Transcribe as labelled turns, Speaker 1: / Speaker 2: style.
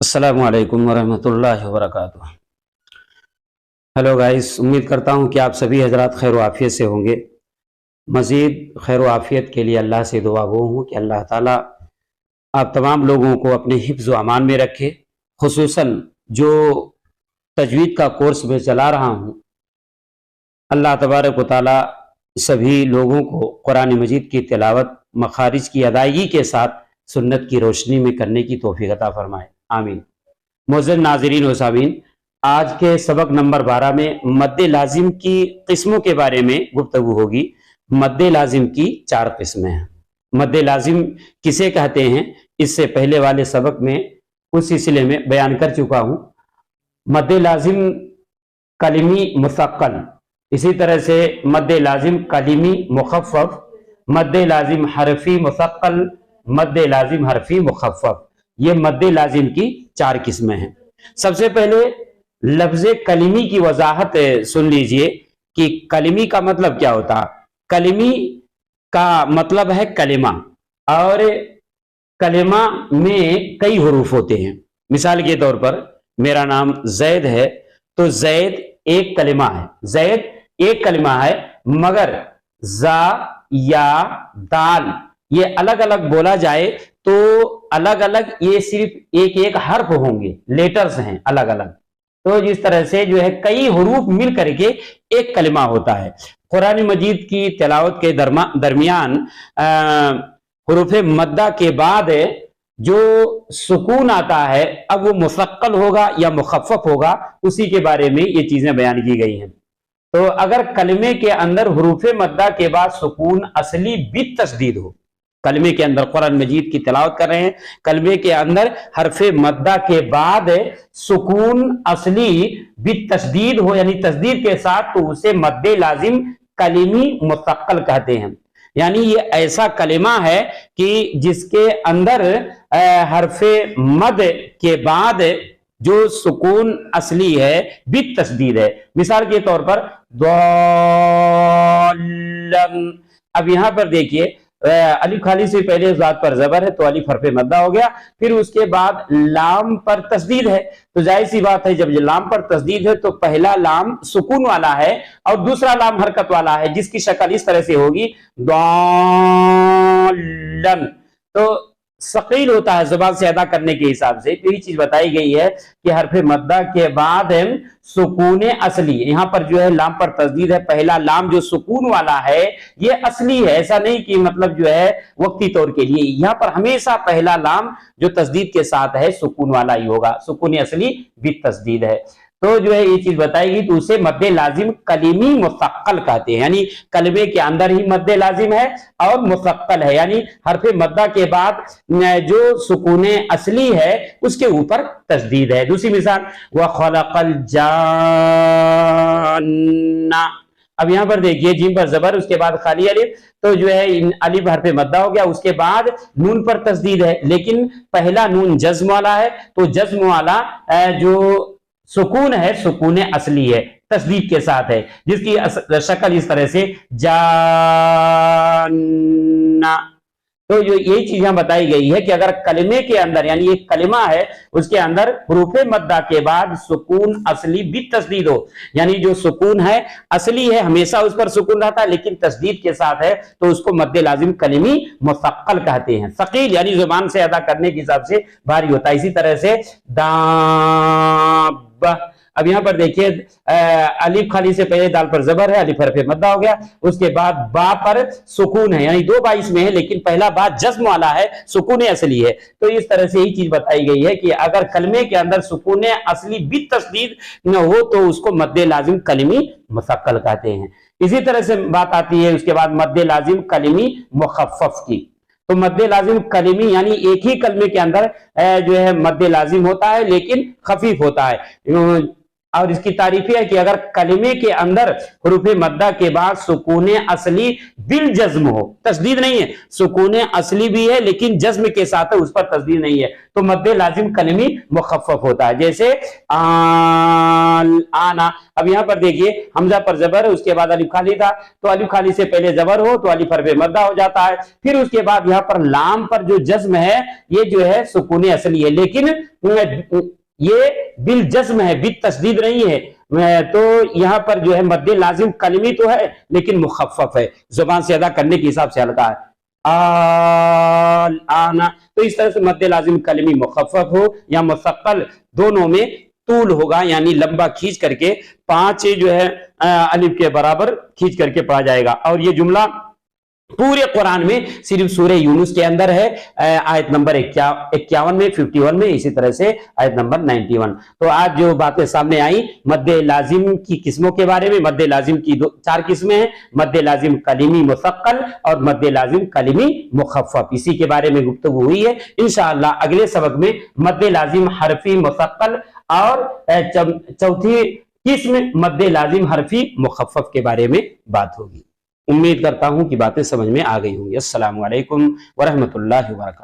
Speaker 1: अस्सलामु अलैकुम वरहमतुल्लाहि वबरकातुह। हेलो गाइस, उम्मीद करता हूँ कि आप सभी हजरात खैर आफियत से होंगे। मज़ीद खैर आफियत के लिए अल्लाह से दुआ गो हूँ कि अल्लाह ताला आप तमाम लोगों को अपने हिफ्ज़ व अमान में रखे। खुसूसन जो तजवीद का कोर्स मैं चला रहा हूँ, अल्लाह तबारक व तआला सभी लोगों को कुरान मजीद की तिलावत मखारिज की अदायगी के साथ सुन्नत की रोशनी में करने की तौफीक अता फरमाए, आमीन। मोअज़्ज़ज़ नाज़रीन व सामीन, आज के सबक नंबर 12 में मद्दे लाजिम की किस्मों के बारे में गुफ्तगू होगी। मद्दे लाजिम की 4 किस्में हैं। मद्दे लाजिम किसे कहते हैं, इससे पहले वाले सबक में उस सिलसिले में बयान कर चुका हूँ। मद्दे लाजिम कलिमी मुसक्कल, इसी तरह से मद्दे लाजिम कलिमी मुखफ़्फ़फ़, मद्दे लाजिम हरफी मुसक्कल, मद्दे लाजिम हरफी मुखफ़्फ़फ़। ये मद्दे लाजिम की 4 किस्में हैं। सबसे पहले लफ्ज़ कलिमी की वजाहत सुन लीजिए कि कलिमी का मतलब क्या होता है। कलिमी का मतलब है कलिमा, और कलिमा में कई हुरूफ होते हैं। मिसाल के तौर पर मेरा नाम जैद है, तो जैद एक कलिमा है, जैद एक कलिमा है, मगर जा या दाल ये अलग अलग बोला जाए तो अलग अलग ये सिर्फ एक एक हर्फ होंगे, लेटर्स हैं अलग अलग। तो जिस तरह से जो है कई हुरूफ मिल करके एक कलिमा होता है। कुरान मजीद की तिलावत के दरमियान हुरूफ मद्दा के बाद जो सुकून आता है, अब वो मुसक्कल होगा या मुखफ़्फ़फ़ होगा, उसी के बारे में ये चीजें बयान की गई हैं। तो अगर कलमे के अंदर हुरूफ मद्दा के बाद सुकून असली बित तस्दीद हो, कलमे के अंदर कुरान मजीद की तिलावत कर रहे हैं, कलमे के अंदर हरफे मद्दा के बाद सुकून असली बित तस्दीद हो, यानी तस्दीद के साथ, तो उसे मद्दे लाजिम कलिमी मुसक्कल कहते हैं। यानी ये ऐसा कलिमा है कि जिसके अंदर हरफे मद के बाद जो सुकून असली है बित तस्दीद है। मिसाल के तौर पर दौलन, अब यहां पर देखिए अलिफ खाली से पहले ज़ात पर ज़बर है तो अलिफ हरफे मद्दा हो गया, फिर उसके बाद लाम पर तस्दीद है। तो जाहिर सी बात है जब लाम पर तस्दीद है तो पहला लाम सुकून वाला है और दूसरा लाम हरकत वाला है, जिसकी शक्ल इस तरह से होगी दौलन। तो सकील होता है जुबान से अदा करने के हिसाब से। तो ये चीज बताई गई है कि हरफे मद्दा के बाद सुकून असली, यहां पर जो है लाम पर तस्दीद है, पहला लाम जो सुकून वाला है ये असली है, ऐसा नहीं कि मतलब जो है वक्ती तौर के लिए। यहां पर हमेशा पहला लाम जो तस्दीद के साथ है सुकून वाला ही होगा, सुकून असली बित तस्दीद है। तो जो है ये चीज बताएगी, तो उसे मद्दे लाजिम कलिमी मुसक्कल कहते हैं। यानी कलमे के अंदर ही मद्दे लाजिम है और मुसक्कल है, यानी हरफे मद्दा के बाद जो सुकून असली है उसके ऊपर तस्दीद है। दूसरी मिसाल व खलक़ल जान्ना, अब यहां पर देखिए जीम पर जबर, उसके बाद खाली अलिफ, तो जो है अलिफ हरफे मद्दा हो गया, उसके बाद नून पर तस्दीद है, लेकिन पहला नून जज्म वाला है, तो जज्म वाला जो सुकून है सुकून असली है, तस्दीद के साथ है, जिसकी शक्ल इस तरह से जान्ना। तो जो यही चीजें बताई गई है कि अगर कलिमे के अंदर, यानी एक कलिमा है उसके अंदर हुरूफे मद्दा के बाद सुकून असली भी तस्दीद हो, यानी जो सुकून है असली है हमेशा उस पर सुकून रहता है, लेकिन तस्दीद के साथ है, तो उसको मद्दे लाजिम कलिमी मुसक्कल कहते हैं। सकील यानी जुबान से अदा करने के हिसाब से भारी होता है। इसी तरह से दाब्बा, अब यहां पर देखिए अलिफ खाली से पहले दाल पर जबर है, अलिफ हरफे मद्दा हो गया, उसके बाद बा पर सुकून है, यानी दो बा इसमें है, लेकिन पहला बा जज्म वाला है, सुकून असली है। तो इस तरह से ही चीज बताई गई है कि अगर कलमे के अंदर सुकून असली भी तस्दीद न हो तो उसको मद्दे लाजिम कलिमी मुसक्कल कहते हैं। इसी तरह से बात आती है उसके बाद मद्दे लाजिम कलिमी मुखफ़्फ़फ़ की। तो मद्दे लाजिम कलिमी यानी एक ही कलमे के अंदर जो है मद्दे लाजिम होता है लेकिन खफीफ होता है। और इसकी तारीफ है कि अगर कलिमे के अंदर हुरूफ मद्दा के बाद सुकून असली बिल जज्म हो, तस्दीद नहीं है, सुकून असली भी है लेकिन जज्म के साथ है, उस पर तस्दीद नहीं है, तो मद्दे लाजिम कलमी मुखफ़्फ़फ़ होता है। जैसे आना, अब यहां पर देखिए हमजा पर जबर है, उसके बाद अलिफ खाली था, तो अलिफ खाली से पहले जबर हो तो अलिफ हर्फ मद्दा हो जाता है। फिर उसके बाद यहां पर लाम पर जो जज्म है ये जो है सुकून असली है, लेकिन ये बिल जज्म है, बिल तस्दीद नहीं है। तो यहां पर जो है मद्दे लाजिम कलमी तो है लेकिन मुखफ़्फ़फ़ है, जुबान से अदा करने के हिसाब से हल्का है। आना, तो इस तरह से मद्दे लाजिम कलमी मुखफ़्फ़फ़ हो या मुसक्कल, दोनों में तूल होगा, यानी लंबा खींच करके 5 जो है अलिफ के बराबर खींच करके पढ़ा जाएगा। और ये जुमला पूरे कुरान में सिर्फ सूरह यूनुस के अंदर है, आयत नंबर 51 में, 51 में, इसी तरह से आयत नंबर 91। तो आज जो बातें सामने आई मद्दे लाजिम की किस्मों के बारे में, मद्दे लाजिम की 4 किस्में हैं, मद्दे लाजिम कलीमी मुसक्कल और मद्दे लाजिम कलीमी मुखफ़्फ़फ़, इसी के बारे में गुफ्तगू हुई है। इंशाअल्लाह अगले सबक में मद्दे लाजिम हरफी मुसक्कल और चौथी किस्म मद्दे लाजिम हरफी मुखफ़्फ़फ़ के बारे में बात होगी। उम्मीद करता हूं कि बातें समझ में आ गई होंगी। अस्सलामु अलैकुम वरहमतुल्लाहि वबरकातुहू।